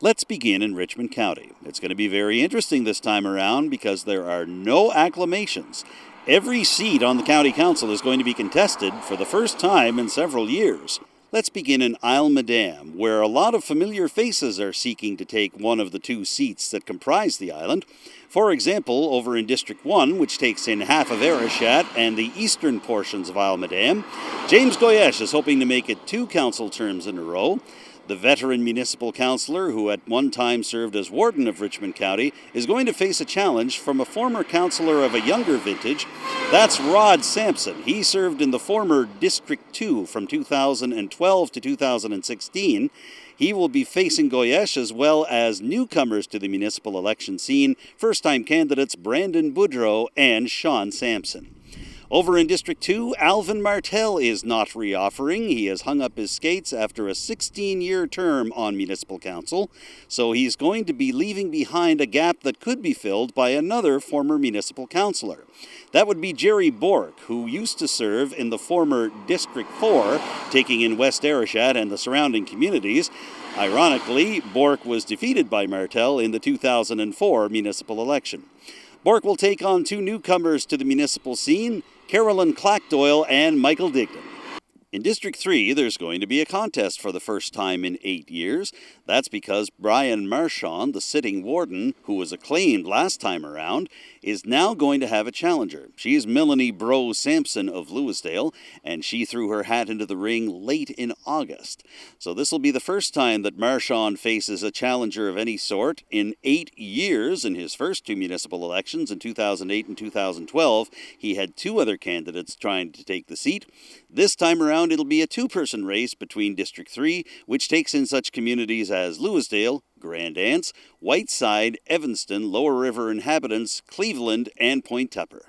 Let's begin in Richmond County. It's going to be very interesting this time around because there are no acclamations. Every seat on the county council is going to be contested for the first time in several years. Let's begin in Isle Madame, where a lot of familiar faces are seeking to take one of the two seats that comprise the island. For example, over in District 1, which takes in half of Arishat and the eastern portions of Isle Madame, James Goyetche is hoping to make it 2 council terms in a row. The veteran municipal councillor, who at one time served as warden of Richmond County, is going to face a challenge from a former councillor of a younger vintage. That's Rod Samson. He served in the former District 2 from 2012 to 2016. He will be facing Goyetche as well as newcomers to the municipal election scene, first-time candidates Brandon Boudreau and Shawn Samson. Over in District 2, Alvin Martel is not reoffering. He has hung up his skates after a 16-year term on municipal council, so he's going to be leaving behind a gap that could be filled by another former municipal councillor. That would be Jerry Bork, who used to serve in the former District 4, taking in West Arishat and the surrounding communities. Ironically, Bork was defeated by Martel in the 2004 municipal election. Bork will take on 2 newcomers to the municipal scene, Carolyn Clackdoyle and Michael Digdon. In District 3, there's going to be a contest for the first time in 8 years. That's because Brian Marchand, the sitting warden, who was acclaimed last time around, is now going to have a challenger. She's Melanie Bro Sampson of Lewisdale, and she threw her hat into the ring late in August. So this will be the first time that Marchand faces a challenger of any sort in 8 years. In his first 2 municipal elections in 2008 and 2012, he had 2 other candidates trying to take the seat. This time around, it'll be a 2-person race between District 3, which takes in such communities as Lewisdale, Grand Anse, Whiteside, Evanston, Lower River Inhabitants, Cleveland, and Point Tupper.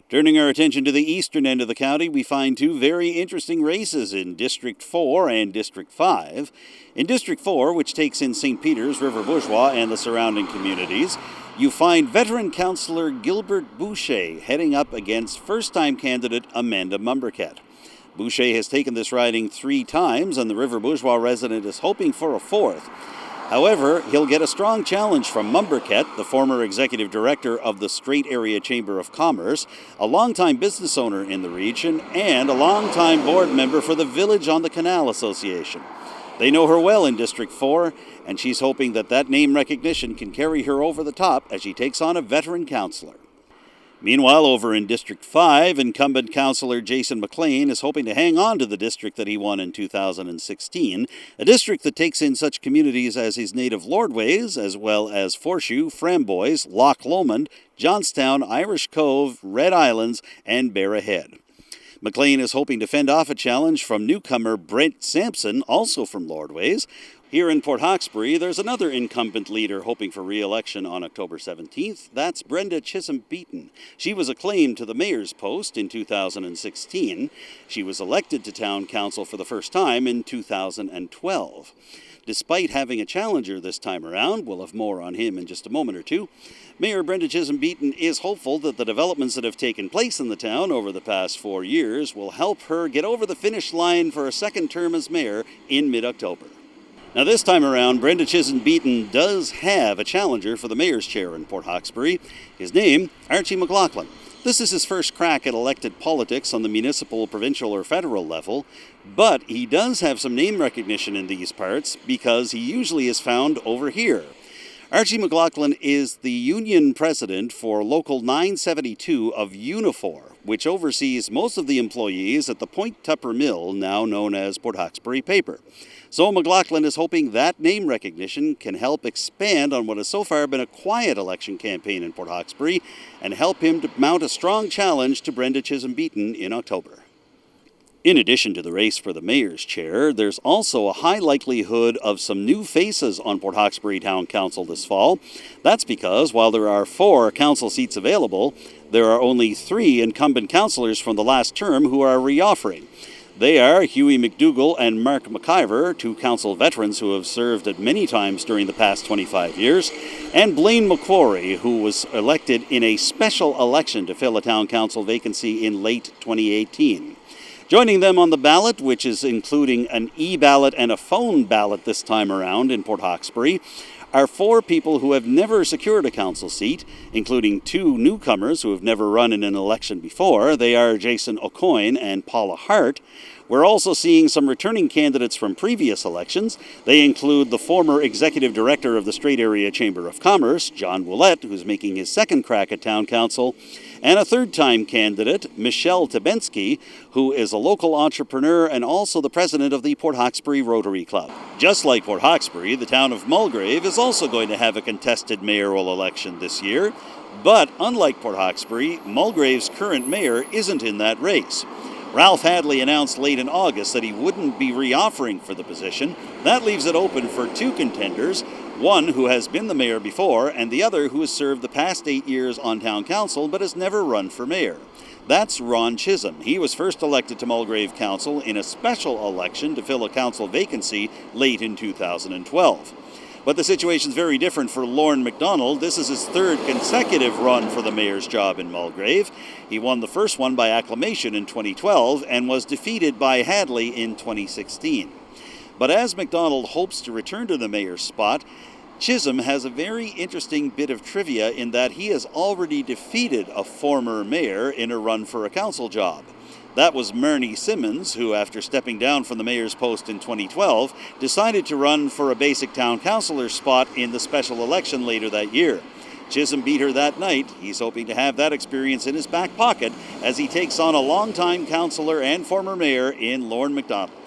Turning our attention to the eastern end of the county, we find 2 very interesting races in District 4 and District 5. In District 4, which takes in St. Peter's, River Bourgeois, and the surrounding communities, you find veteran councillor Gilbert Boucher heading up against first-time candidate Amanda Mombourquette. Boucher has taken this riding 3 times, and the River Bourgeois resident is hoping for a 4th. However, he'll get a strong challenge from Mombourquette, the former executive director of the Strait Area Chamber of Commerce, a longtime business owner in the region, and a longtime board member for the Village on the Canal Association. They know her well in District 4, and she's hoping that name recognition can carry her over the top as she takes on a veteran councillor. Meanwhile, over in District 5, incumbent councillor Jason McLean is hoping to hang on to the district that he won in 2016, a district that takes in such communities as his native Lordways, as well as Forshoe, Framboys, Loch Lomond, Johnstown, Irish Cove, Red Islands, and Bear Head. McLean is hoping to fend off a challenge from newcomer Brent Sampson, also from Lordways. Here in Port Hawkesbury, there's another incumbent leader hoping for re-election on October 17th. That's Brenda Chisholm-Beaton. She was acclaimed to the mayor's post in 2016. She was elected to town council for the first time in 2012. Despite having a challenger this time around, we'll have more on him in just a moment or two, Mayor Brenda Chisholm-Beaton is hopeful that the developments that have taken place in the town over the past 4 years will help her get over the finish line for a second term as mayor in mid-October. Now this time around, Brenda Chisholm-Beaton does have a challenger for the mayor's chair in Port Hawkesbury. His name, Archie MacLachlan. This is his first crack at elected politics on the municipal, provincial, or federal level, but he does have some name recognition in these parts because he usually is found over here. Archie MacLachlan is the union president for Local 972 of Unifor, which oversees most of the employees at the Point Tupper Mill, now known as Port Hawkesbury Paper. So MacLachlan is hoping that name recognition can help expand on what has so far been a quiet election campaign in Port Hawkesbury and help him to mount a strong challenge to Brenda Chisholm-Beaton in October. In addition to the race for the mayor's chair, there's also a high likelihood of some new faces on Port Hawkesbury Town Council this fall. That's because while there are 4 council seats available, there are only 3 incumbent councillors from the last term who are reoffering. They are Hughie McDougall and Mark McIver, 2 council veterans who have served at many times during the past 25 years, and Blaine McQuarrie, who was elected in a special election to fill a town council vacancy in late 2018. Joining them on the ballot, which is including an e-ballot and a phone ballot this time around in Port Hawkesbury, are 4 people who have never secured a council seat, including 2 newcomers who have never run in an election before. They are Jason O'Coin and Paula Hart. We're also seeing some returning candidates from previous elections. They include the former executive director of the Strait Area Chamber of Commerce, John Willett, who's making his second crack at town council, and a third-time candidate, Michelle Tabensky, who is a local entrepreneur and also the president of the Port Hawkesbury Rotary Club. Just like Port Hawkesbury, the town of Mulgrave is also going to have a contested mayoral election this year. But unlike Port Hawkesbury, Mulgrave's current mayor isn't in that race. Ralph Hadley announced late in August that he wouldn't be reoffering for the position. That leaves it open for 2 contenders, one who has been the mayor before and the other who has served the past 8 years on town council but has never run for mayor. That's Ron Chisholm. He was first elected to Mulgrave Council in a special election to fill a council vacancy late in 2012. But the situation's very different for Lorne MacDonald. This is his 3rd consecutive run for the mayor's job in Mulgrave. He won the first one by acclamation in 2012 and was defeated by Hadley in 2016. But as MacDonald hopes to return to the mayor's spot, Chisholm has a very interesting bit of trivia in that he has already defeated a former mayor in a run for a council job. That was Myrnie Simmons, who, after stepping down from the mayor's post in 2012, decided to run for a basic town councillor spot in the special election later that year. Chisholm beat her that night. He's hoping to have that experience in his back pocket as he takes on a longtime councillor and former mayor in Lorne MacDonald.